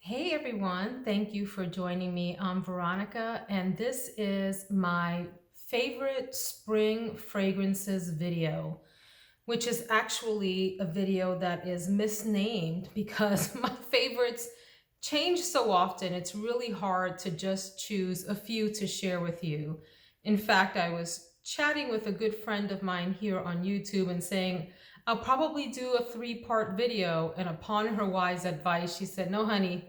Hey everyone, thank you for joining me. I'm Veronica, and this is my favorite spring fragrances video, which is actually a video that is misnamed because my favorites change so often. It's really hard to just choose a few to share with you. In fact, I was chatting with a good friend of mine here on YouTube and saying, I'll probably do a 3-part video. And upon her wise advice, she said, no, honey,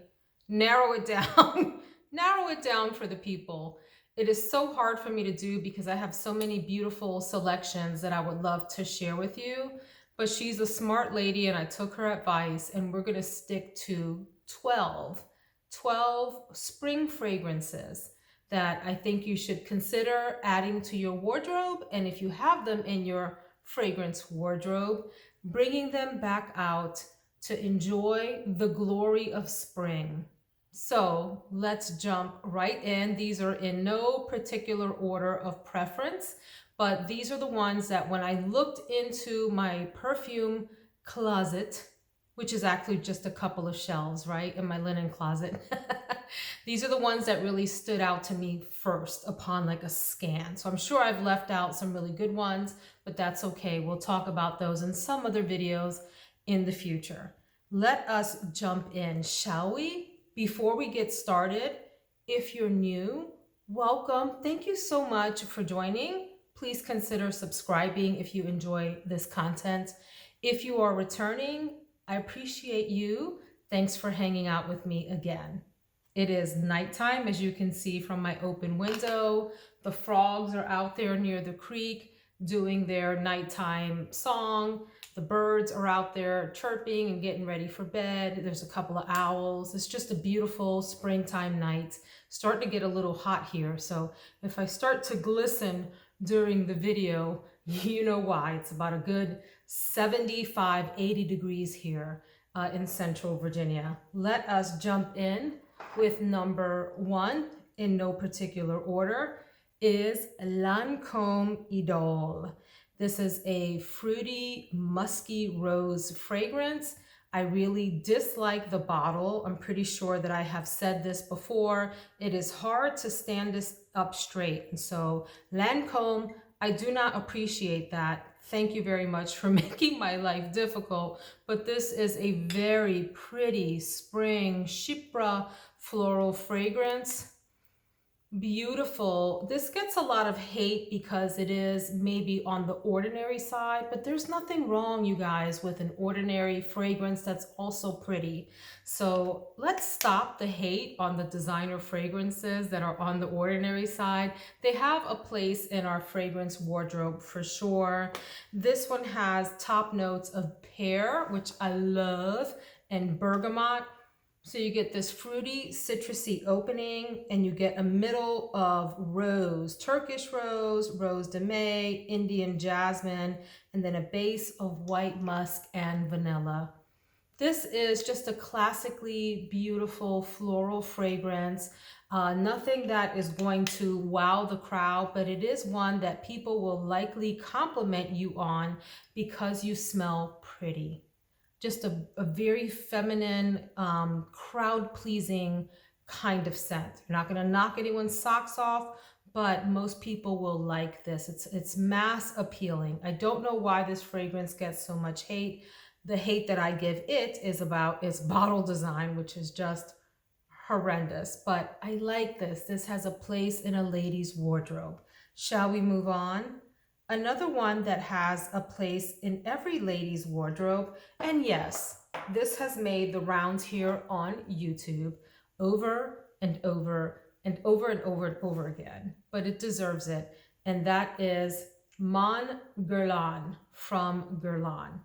narrow it down, narrow it down for the people. It is so hard for me to do because I have so many beautiful selections that I would love to share with you. But she's a smart lady and I took her advice, and we're going to stick to 12 spring fragrances that I think you should consider adding to your wardrobe. And if you have them in your fragrance wardrobe, bringing them back out to enjoy the glory of spring. So let's jump right in. These are in no particular order of preference, but these are the ones that when I looked into my perfume closet, which is actually just a couple of shelves, right, in my linen closet, these are the ones that really stood out to me first upon like a scan. So I'm sure I've left out some really good ones, but that's okay. We'll talk about those in some other videos in the future. Let us jump in, shall we? Before we get started, if you're new, welcome. Thank you so much for joining. Please consider subscribing if you enjoy this content. If you are returning, I appreciate you. Thanks for hanging out with me again. It is nighttime, as you can see from my open window. The frogs are out there near the creek doing their nighttime song. The birds are out there chirping and getting ready for bed. There's a couple of owls. It's just a beautiful springtime night. Starting to get a little hot here. So if I start to glisten during the video, you know why. It's about a good 75, 80 degrees here in Central Virginia. Let us jump in with number 1 in no particular order is Lancome Idole. This is a fruity, musky rose fragrance. I really dislike the bottle. I'm pretty sure that I have said this before. It is hard to stand this up straight. And so Lancome, I do not appreciate that. Thank you very much for making my life difficult. But this is a very pretty spring chypre floral fragrance. Beautiful. This gets a lot of hate because it is maybe on the ordinary side, but there's nothing wrong, you guys, with an ordinary fragrance that's also pretty. So let's stop the hate on the designer fragrances that are on the ordinary side. They have a place in our fragrance wardrobe for sure. This one has top notes of pear, which I love, and bergamot. So you get this fruity, citrusy opening, and you get a middle of rose, Turkish rose, rose de May, Indian jasmine, and then a base of white musk and vanilla. This is just a classically beautiful floral fragrance. Nothing that is going to wow the crowd, but it is one that people will likely compliment you on because you smell pretty. Just a very feminine, crowd-pleasing kind of scent. You're not gonna knock anyone's socks off, but most people will like this. It's mass appealing. I don't know why this fragrance gets so much hate. The hate that I give it is about its bottle design, which is just horrendous. But I like this. This has a place in a lady's wardrobe. Shall we move on? Another one that has a place in every lady's wardrobe, and yes, this has made the rounds here on YouTube over and over and over and over and over again, but it deserves it, and that is Mon Guerlain from Guerlain.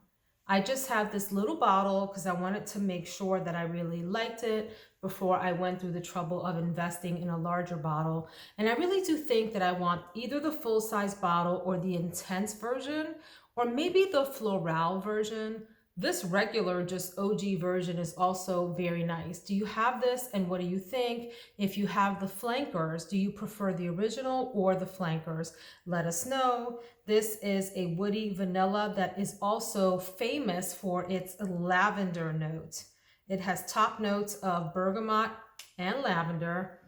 I just have this little bottle because I wanted to make sure that I really liked it before I went through the trouble of investing in a larger bottle. And I really do think that I want either the full-size bottle or the intense version, or maybe the Floral version. This regular, just OG version is also very nice. Do you have this, and what do you think? If you have the flankers, do you prefer the original or the flankers? Let us know. This is a woody vanilla that is also famous for its lavender note. It has top notes of bergamot and lavender.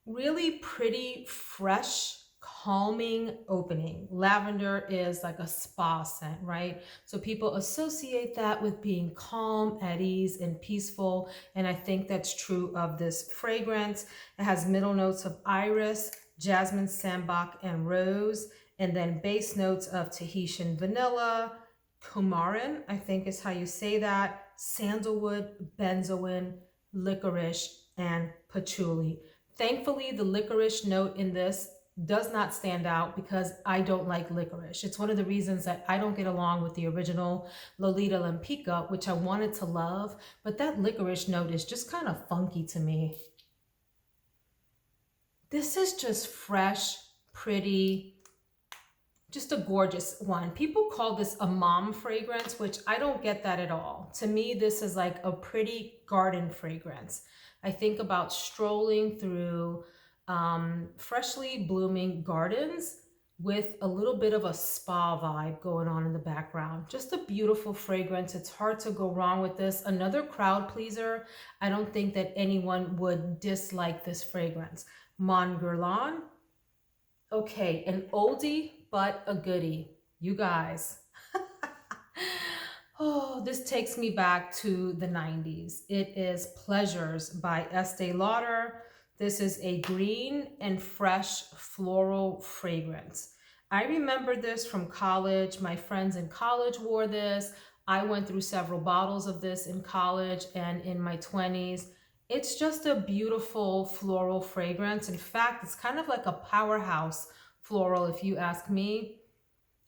Really pretty, fresh, calming opening. Lavender is like a spa scent, right? So people associate that with being calm, at ease, and peaceful. And I think that's true of this fragrance. It has middle notes of iris, jasmine, sambac, and rose, and then base notes of Tahitian vanilla, coumarin, I think is how you say that, sandalwood, benzoin, licorice, and patchouli. Thankfully, the licorice note in this does not stand out because I don't like licorice. It's one of the reasons that I don't get along with the original Lolita Lampica, which I wanted to love, but that licorice note is just kind of funky to me. This is just fresh, pretty, just a gorgeous one. People call this a mom fragrance, which I don't get that at all. To me, this is like a pretty garden fragrance. I think about strolling through freshly blooming gardens with a little bit of a spa vibe going on in the background. Just a beautiful fragrance. It's hard to go wrong with this. Another crowd pleaser. I don't think that anyone would dislike this fragrance. Mon Guerlain. Okay, an oldie, but a goodie. You guys. Oh, this takes me back to the 90s. It is Pleasures by Estee Lauder. This is a green and fresh floral fragrance. I remember this from college. My friends in college wore this. I went through several bottles of this in college and in my 20s. It's just a beautiful floral fragrance. In fact, it's kind of like a powerhouse floral, if you ask me.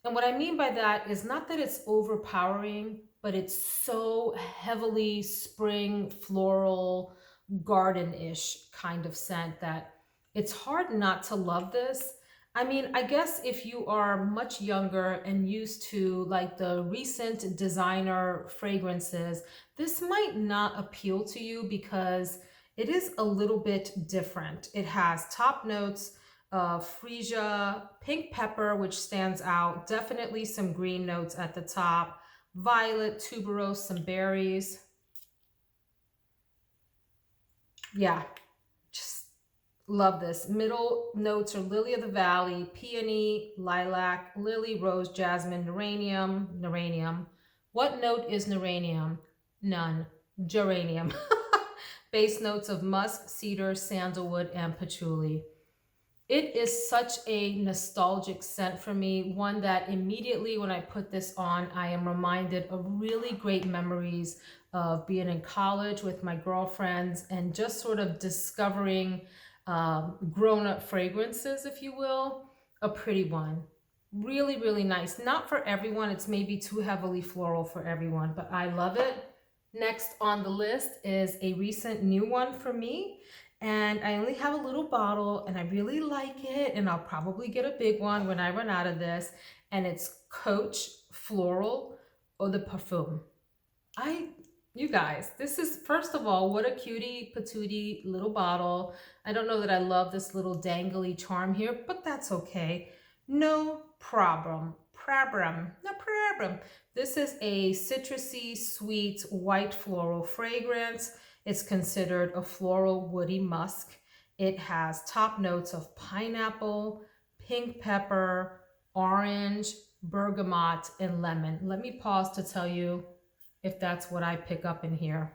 And what I mean by that is not that it's overpowering, but it's so heavily spring, floral, garden-ish kind of scent that it's hard not to love this. I mean, I guess if you are much younger and used to like the recent designer fragrances, this might not appeal to you because it is a little bit different. It has top notes freesia, pink pepper, which stands out, definitely some green notes at the top, violet, tuberose, some berries. Yeah, just love this. Middle notes are lily of the valley, peony, lilac, lily, rose, jasmine, neranium. What note is neranium? None. Geranium. Base notes of musk, cedar, sandalwood, and patchouli. It is such a nostalgic scent for me, one that immediately when I put this on, I am reminded of really great memories of being in college with my girlfriends and just sort of discovering grown-up fragrances, if you will. A pretty one. Really, really nice. Not for everyone. It's maybe too heavily floral for everyone, but I love it. Next on the list is a recent new one for me. And I only have a little bottle and I really like it, and I'll probably get a big one when I run out of this, and it's Coach Floral Eau de Parfum. You guys, this is, first of all, what a cutie patootie little bottle. I don't know that I love this little dangly charm here, but that's okay. No problem. No problem. This is a citrusy, sweet, white floral fragrance. It's considered a floral woody musk. It has top notes of pineapple, pink pepper, orange, bergamot, and lemon. Let me pause to tell you if that's what I pick up in here.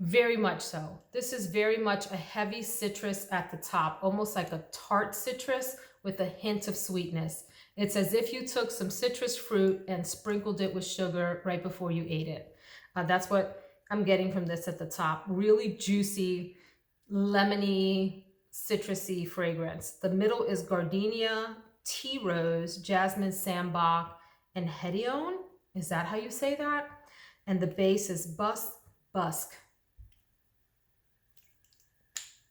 Very much so. This is very much a heavy citrus at the top, almost like a tart citrus with a hint of sweetness. It's as if you took some citrus fruit and sprinkled it with sugar right before you ate it. That's what I'm getting from this at the top. Really juicy, lemony, citrusy fragrance. The middle is gardenia, tea rose, jasmine, sambac, and hedione. Is that how you say that? And the base is busk.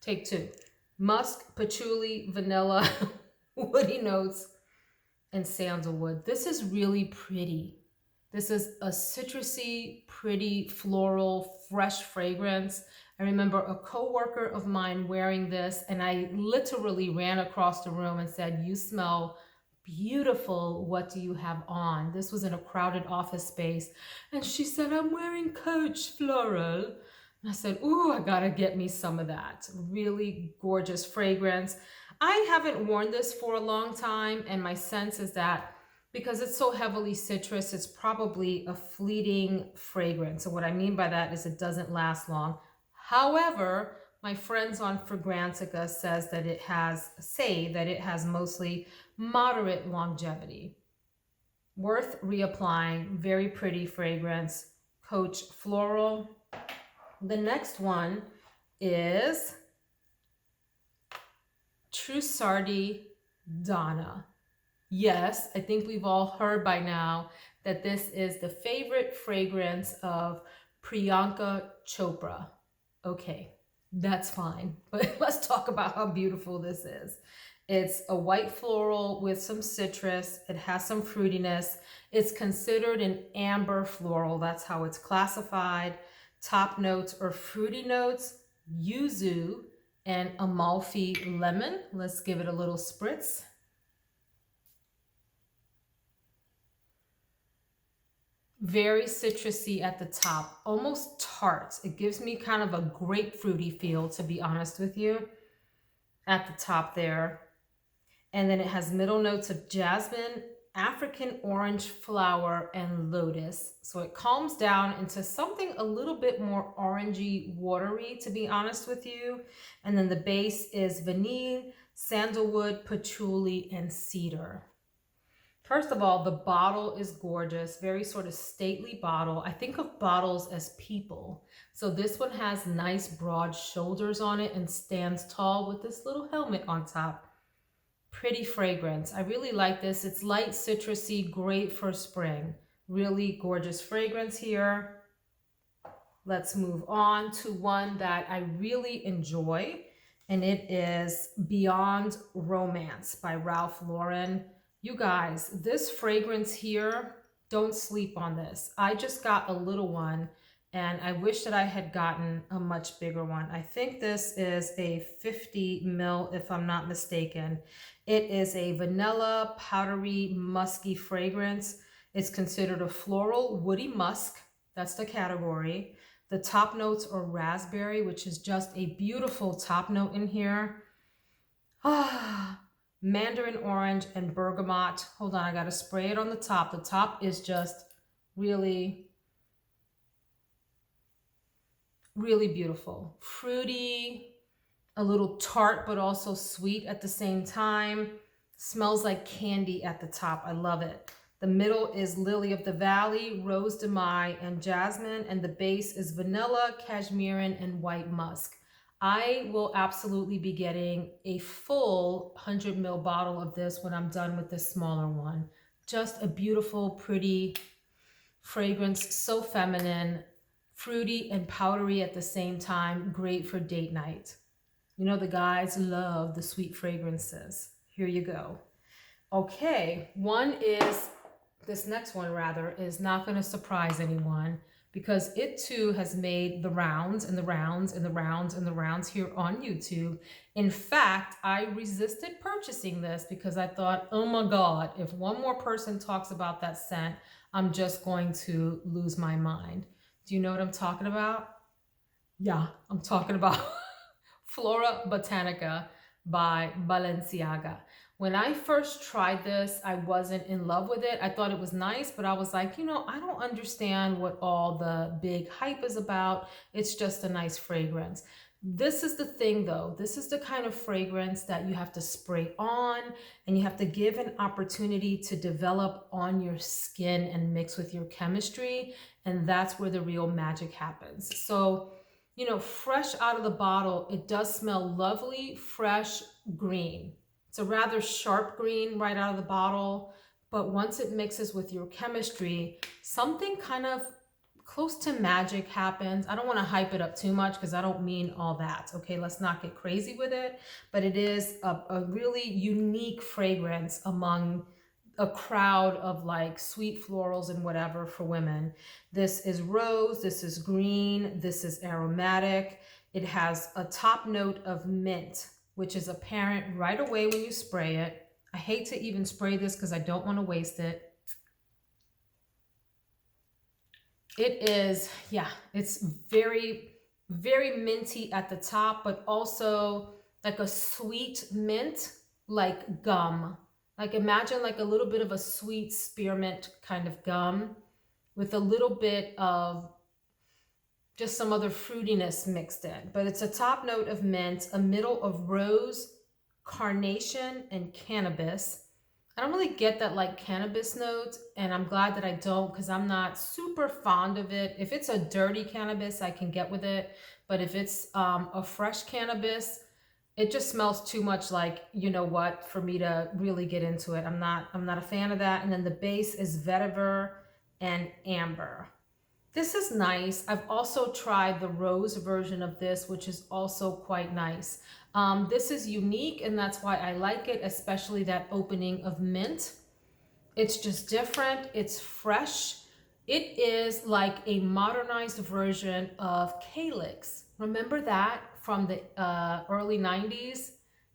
Take two. Musk, patchouli, vanilla, woody notes, and sandalwood. This is really pretty. This is a citrusy, pretty, floral, fresh fragrance. I remember a coworker of mine wearing this, and I literally ran across the room and said, "You smell beautiful. What do you have on? This was in a crowded office space. And she said, I'm wearing Coach Floral. And I said, ooh, I gotta get me some of that. Really gorgeous fragrance. I haven't worn this for a long time, and my sense is that because it's so heavily citrus, it's probably a fleeting fragrance. So what I mean by that is it doesn't last long. However, my friends on Fragrantica say that it has mostly moderate longevity. Worth reapplying. Very pretty fragrance. Coach Floral. The next one is Trussardi Donna. Yes, I think we've all heard by now that this is the favorite fragrance of Priyanka Chopra. Okay, that's fine, but let's talk about how beautiful this is. It's a white floral with some citrus. It has some fruitiness. It's considered an amber floral. That's how it's classified. Top notes or fruity notes, yuzu and Amalfi lemon. Let's give it a little spritz. Very citrusy at the top, almost tart. It gives me kind of a grapefruity feel, to be honest with you, at the top there. And then it has middle notes of jasmine, African orange flower, and lotus. So it calms down into something a little bit more orangey, watery, to be honest with you. And then the base is vanille, sandalwood, patchouli, and cedar. First of all, the bottle is gorgeous, very sort of stately bottle. I think of bottles as people. So this one has nice broad shoulders on it and stands tall with this little helmet on top. Pretty fragrance. I really like this. It's light citrusy, great for spring. Really gorgeous fragrance here. Let's move on to one that I really enjoy, and it is Beyond Romance by Ralph Lauren. You guys, this fragrance here, don't sleep on this. I just got a little one, and I wish that I had gotten a much bigger one. I think this is a 50 ml, if I'm not mistaken. It is a vanilla, powdery, musky fragrance. It's considered a floral, woody musk. That's the category. The top notes are raspberry, which is just a beautiful top note in here. Mandarin orange and bergamot. Hold on, I gotta spray it on the top. The top is just really, really beautiful. Fruity, a little tart, but also sweet at the same time. Smells like candy at the top. I love it. The middle is Lily of the Valley, Rose de Mai, and Jasmine, and the base is vanilla, cashmere, and white musk. I will absolutely be getting a full 100 ml bottle of this when I'm done with this smaller one. Just a beautiful, pretty fragrance, so feminine, fruity and powdery at the same time, great for date night. You know, the guys love the sweet fragrances. Here you go. Okay, this next one rather, is not gonna surprise anyone, because it too has made the rounds and the rounds and the rounds and the rounds here on YouTube. In fact, I resisted purchasing this because I thought, oh my God, if one more person talks about that scent, I'm just going to lose my mind. Do you know what I'm talking about? Yeah, I'm talking about Florabotanica by Balenciaga. When I first tried this, I wasn't in love with it. I thought it was nice, but I was like, you know, I don't understand what all the big hype is about. It's just a nice fragrance. This is the thing though. This is the kind of fragrance that you have to spray on, and you have to give an opportunity to develop on your skin and mix with your chemistry. And that's where the real magic happens. So, you know, fresh out of the bottle, it does smell lovely, fresh green. It's a rather sharp green right out of the bottle, but once it mixes with your chemistry, something kind of close to magic happens. I don't want to hype it up too much because I don't mean all that. Okay, let's not get crazy with it, but it is a really unique fragrance among a crowd of like sweet florals and whatever for women. This is rose, this is green, this is aromatic. It has a top note of mint, which is apparent right away when you spray it. I hate to even spray this because I don't want to waste it. It is, yeah, it's very, very minty at the top, but also like a sweet mint, like gum. Like imagine like a little bit of a sweet spearmint kind of gum with a little bit of just some other fruitiness mixed in. But it's a top note of mint, a middle of rose, carnation, and cannabis. I don't really get that like cannabis note, and I'm glad that I don't because I'm not super fond of it. If it's a dirty cannabis, I can get with it. But if it's a fresh cannabis, it just smells too much like, you know what, for me to really get into it. I'm not a fan of that. And then the base is vetiver and amber. This is nice. I've also tried the rose version of this, which is also quite nice. This is unique, and that's why I like it, especially that opening of mint. It's just different. It's fresh. It is like a modernized version of Calyx. Remember that from the early 90s?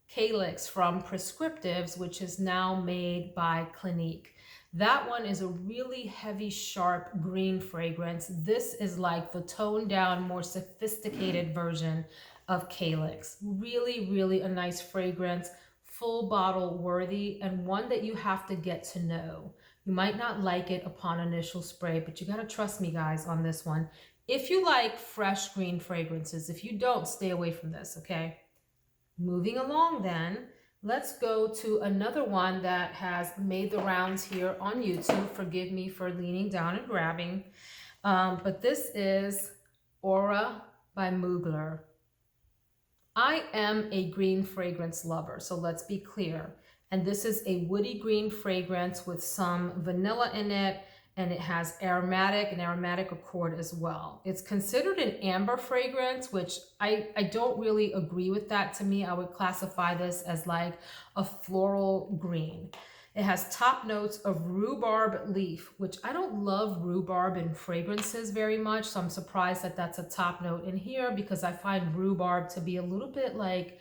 Calyx from Prescriptives, which is now made by Clinique. That one is a really heavy, sharp green fragrance. This is like the toned down, more sophisticated version of Calyx. Really, really a nice fragrance, full bottle worthy, and one that you have to get to know. You might not like it upon initial spray, but you gotta trust me, guys, on this one. If you like fresh green fragrances, if you don't, stay away from this, okay? Moving along then, let's go to another one that has made the rounds here on YouTube. Forgive me for leaning down and grabbing. But this is Aura by Mugler. I am a green fragrance lover, so let's be clear. And this is a woody green fragrance with some vanilla in it, and it has an aromatic accord as well. It's considered an amber fragrance, which I don't really agree with that. To me, I would classify this as like a floral green. It has top notes of rhubarb leaf, which I don't love rhubarb in fragrances very much, so I'm surprised that that's a top note in here because I find rhubarb to be a little bit like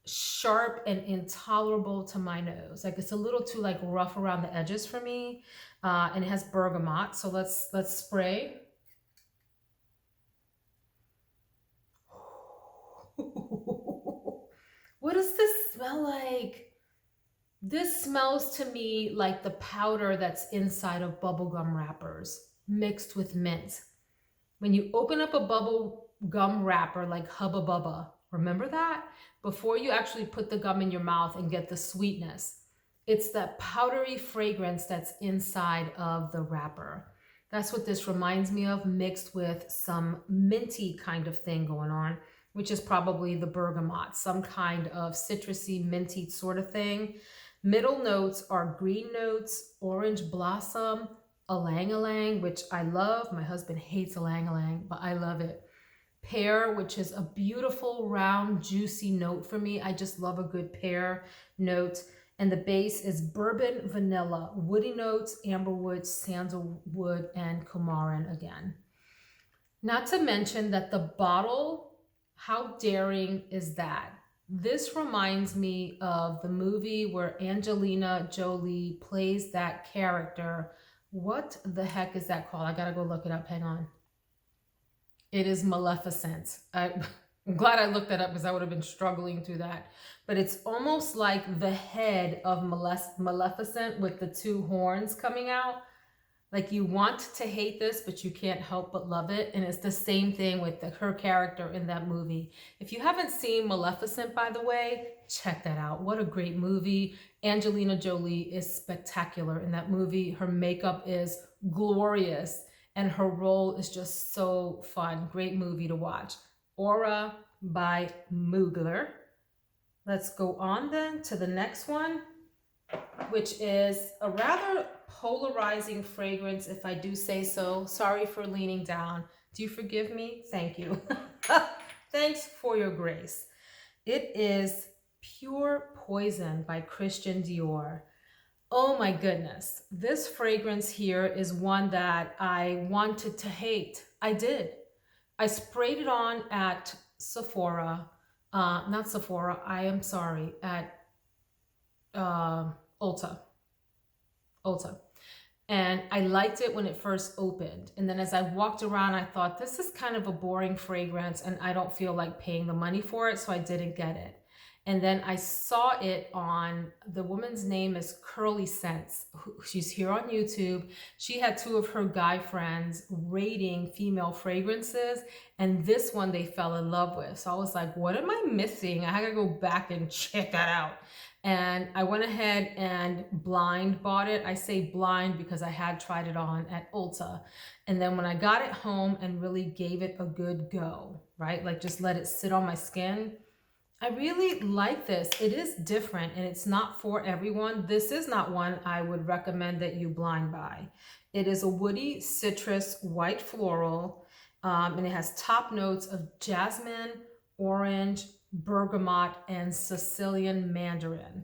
sharp and intolerable to my nose. Like it's a little too like rough around the edges for me. And it has bergamot. So let's spray. What does this smell like? This smells to me like the powder that's inside of bubblegum wrappers mixed with mint. When you open up a bubble gum wrapper like Hubba Bubba, remember that? Before you actually put the gum in your mouth and get the sweetness, it's that powdery fragrance that's inside of the wrapper. That's what this reminds me of, mixed with some minty kind of thing going on, which is probably the bergamot, some kind of citrusy, minty sort of thing. Middle notes are green notes, orange blossom, ylang-ylang, which I love. My husband hates ylang-ylang, but I love it. Pear, which is a beautiful, round, juicy note for me. I just love a good pear note. And the base is bourbon, vanilla, woody notes, amberwood, sandalwood, and coumarin again. Not to mention that the bottle, how daring is that? This reminds me of the movie where Angelina Jolie plays that character. What the heck is that called? I gotta go look it up. Hang on. It is Maleficent. I'm glad I looked that up because I would have been struggling through that. But it's almost like the head of Maleficent with the two horns coming out. Like you want to hate this, but you can't help but love it. And it's the same thing with her character in that movie. If you haven't seen Maleficent, by the way, check that out. What a great movie. Angelina Jolie is spectacular in that movie. Her makeup is glorious and her role is just so fun. Great movie to watch. Aura by Mugler. Let's go on then to the next one, which is a rather polarizing fragrance, if I do say so. Sorry for leaning down. Do you forgive me? Thank you. Thanks for your grace. It is Pure Poison by Christian Dior. Oh my goodness. This fragrance here is one that I wanted to hate. I did. I sprayed it on at Sephora. Not Sephora, I am sorry, at Ulta. Ulta. And I liked it when it first opened. And then as I walked around, I thought, this is kind of a boring fragrance and I don't feel like paying the money for it, so I didn't get it. And then I saw it on, the woman's name is Curly Scents. She's here on YouTube. She had two of her guy friends rating female fragrances, and this one they fell in love with. So I was like, what am I missing? I had to go back and check that out. And I went ahead and blind bought it. I say blind because I had tried it on at Ulta. And then when I got it home and really gave it a good go, right? Like just let it sit on my skin. I really like this. It is different and it's not for everyone. This is not one I would recommend that you blind buy. It is a woody citrus white floral, and it has top notes of jasmine, orange, bergamot, and Sicilian mandarin.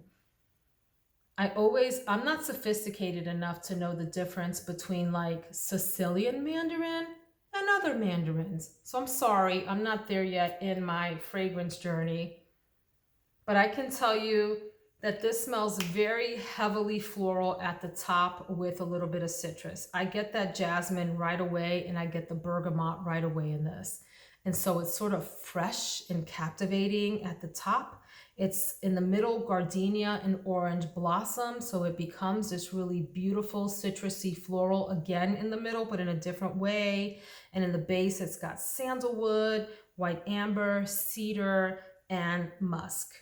I'm not sophisticated enough to know the difference between like Sicilian mandarin and other mandarins. So I'm sorry, I'm not there yet in my fragrance journey. But I can tell you that this smells very heavily floral at the top with a little bit of citrus. I get that jasmine right away and I get the bergamot right away in this. And so it's sort of fresh and captivating at the top. It's in the middle, gardenia and orange blossom. So it becomes this really beautiful citrusy floral again in the middle, but in a different way. And in the base, it's got sandalwood, white amber, cedar, and musk.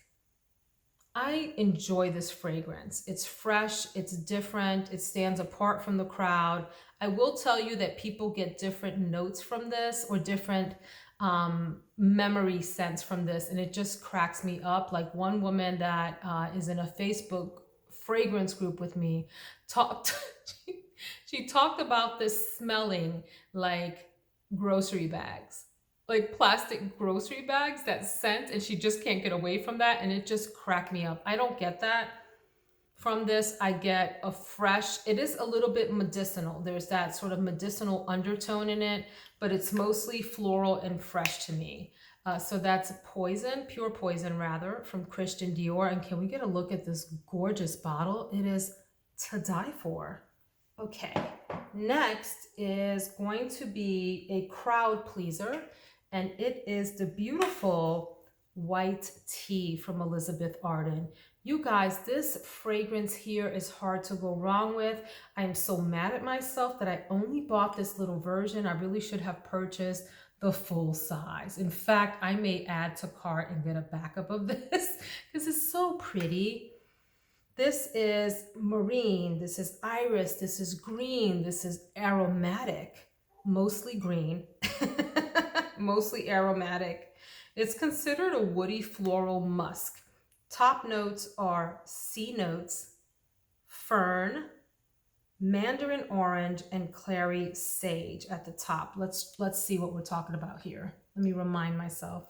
I enjoy this fragrance. It's fresh, it's different, it stands apart from the crowd. I will tell you that people get different notes from this or different memory scents from this, and it just cracks me up. Like one woman that is in a Facebook fragrance group with me talked, she talked about this smelling like grocery bags. Like plastic grocery bags, that scent, and she just can't get away from that, and it just cracked me up. I don't get that from this. I get a fresh, it is a little bit medicinal. There's that sort of medicinal undertone in it, but it's mostly floral and fresh to me. So that's Poison, Pure Poison rather, from Christian Dior. And can we get a look at this gorgeous bottle? It is to die for. Okay, next is going to be a crowd pleaser. And it is the beautiful white tea from Elizabeth Arden. You guys, this fragrance here is hard to go wrong with. I am so mad at myself that I only bought this little version. I really should have purchased the full size. In fact, I may add to cart and get a backup of this because it's so pretty. This is marine, this is iris, this is green, this is aromatic, mostly green. Mostly aromatic. It's considered a woody floral musk. Top notes are C notes, fern, mandarin orange, and clary sage at the top. Let's see what we're talking about here. Let me remind myself.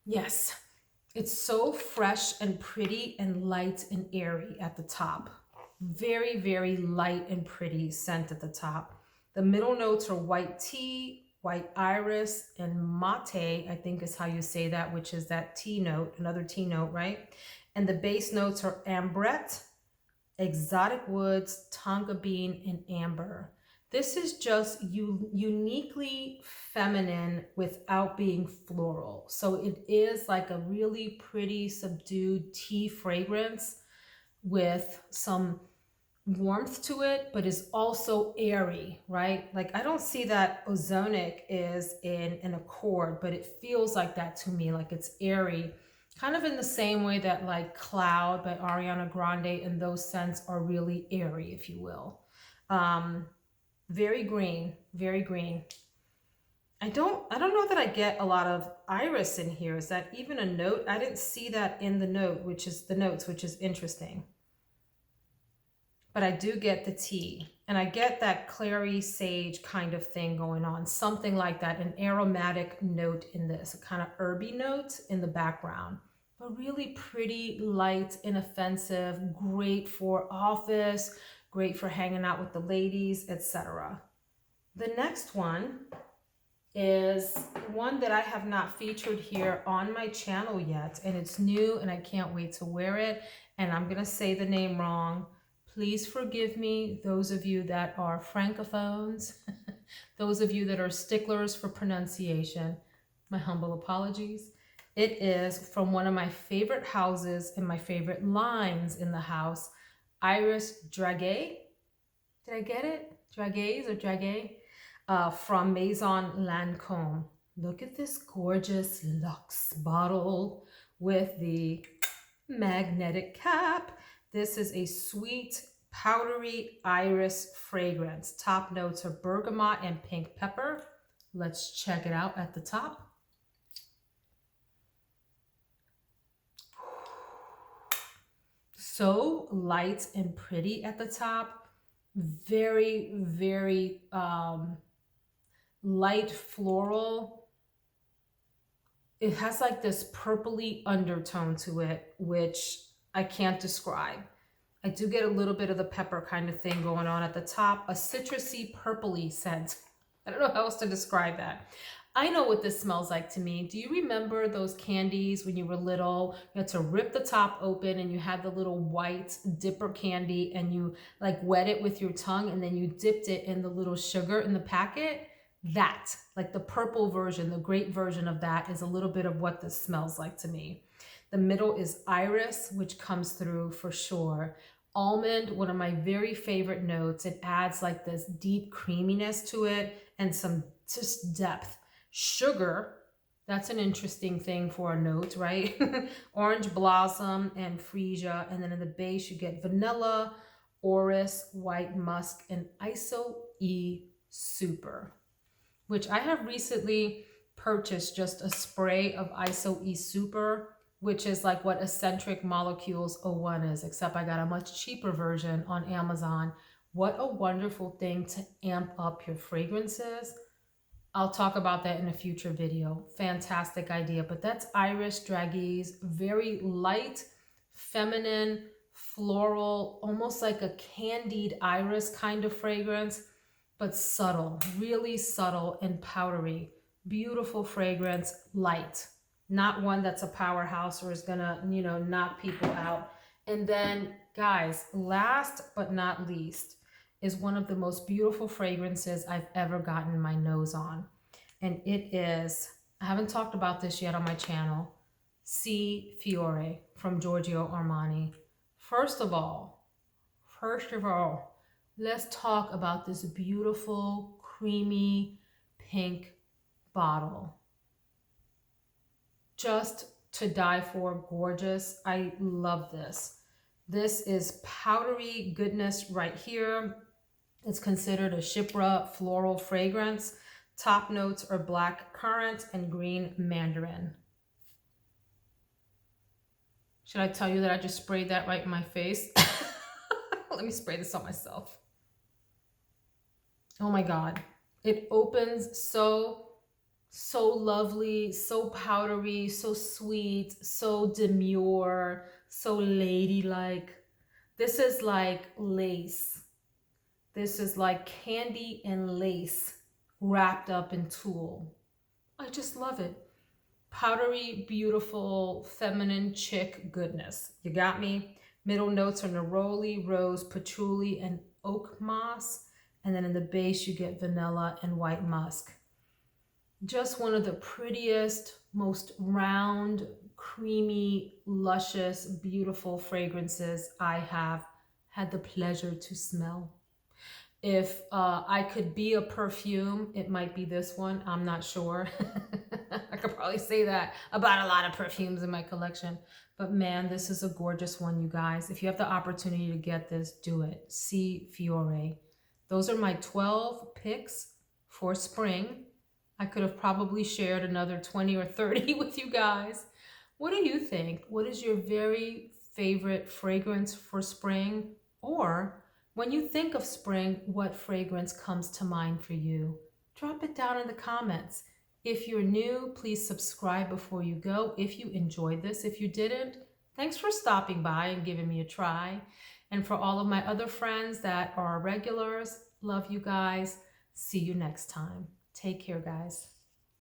Yes, it's so fresh and pretty and light and airy at the top. Very, very light and pretty scent at the top. The middle notes are white tea, white iris, and mate, I think is how you say that, which is that tea note, another tea note, right? And the base notes are ambrette, exotic woods, tonka bean, and amber. This is just uniquely feminine without being floral. So it is like a really pretty subdued tea fragrance with some warmth to it, but is also airy, right? Like I don't see that ozonic is in an accord, but it feels like that to me, like it's airy, kind of in the same way that like Cloud by Ariana Grande and those scents are really airy, if you will. Very green, very green. I don't know that I get a lot of iris in here. Is that even a note? I didn't see that in the note, which is the notes, which is interesting. But I do get the tea, and I get that clary sage kind of thing going on, something like that, an aromatic note in this, a kind of herby note in the background, but really pretty, light, inoffensive, great for office, great for hanging out with the ladies, etc. The next one is one that I have not featured here on my channel yet, and it's new and I can't wait to wear it. And I'm gonna say the name wrong. Please forgive me, those of you that are francophones, those of you that are sticklers for pronunciation, my humble apologies. It is from one of my favorite houses and my favorite lines in the house, Iris Drague. Did I get it? Dragees or Drague? From Maison Lancome. Look at this gorgeous luxe bottle with the magnetic cap. This is a sweet, powdery iris fragrance. Top notes are bergamot and pink pepper. Let's check it out at the top. So light and pretty at the top. Very, very light floral. It has like this purpley undertone to it, which I can't describe. I do get a little bit of the pepper kind of thing going on at the top, a citrusy purpley scent. I don't know how else to describe that. I know what this smells like to me. Do you remember those candies when you were little? You had to rip the top open and you had the little white dipper candy and you like wet it with your tongue and then you dipped it in the little sugar in the packet? That, like the purple version, the grape version of that is a little bit of what this smells like to me. The middle is iris, which comes through for sure. Almond, one of my very favorite notes. It adds like this deep creaminess to it and some just depth. Sugar, that's an interesting thing for a note, right? Orange blossom and freesia. And then in the base, you get vanilla, orris, white musk, and ISO-E super, which I have recently purchased just a spray of ISO-E super, which is like what Eccentric Molecules 01 is, except I got a much cheaper version on Amazon. What a wonderful thing to amp up your fragrances. I'll talk about that in a future video. Fantastic idea. But that's Iris Dragees, very light, feminine, floral, almost like a candied iris kind of fragrance, but subtle, really subtle and powdery. Beautiful fragrance, light. Not one that's a powerhouse or is gonna, knock people out. And then, guys, last but not least, is one of the most beautiful fragrances I've ever gotten my nose on. And it is, I haven't talked about this yet on my channel, Fiore from Giorgio Armani. First of all, let's talk about this beautiful, creamy, pink bottle. Just to die for, gorgeous. I love this. This is powdery goodness right here. It's considered a Chypre floral fragrance. Top notes are black currant and green mandarin. Should I tell you that I just sprayed that right in my face? Let me spray this on myself. Oh my God. It opens so lovely, so powdery, so sweet, so demure, so ladylike. This is like lace. This is like candy and lace wrapped up in tulle. I just love it. Powdery, beautiful, feminine chick goodness. You got me? Middle notes are neroli, rose, patchouli, and oak moss. And then in the base, you get vanilla and white musk. Just one of the prettiest, most round, creamy, luscious, beautiful fragrances I have had the pleasure to smell. If I could be a perfume, it might be this one. I'm not sure. I could probably say that about a lot of perfumes in my collection. But man, this is a gorgeous one, you guys. If you have the opportunity to get this, do it. Fiore. Those are my 12 picks for spring. I could have probably shared another 20 or 30 with you guys. What do you think? What is your very favorite fragrance for spring? Or when you think of spring, what fragrance comes to mind for you? Drop it down in the comments. If you're new, please subscribe before you go. If you enjoyed this, if you didn't, thanks for stopping by and giving me a try. And for all of my other friends that are regulars, love you guys. See you next time. Take care, guys.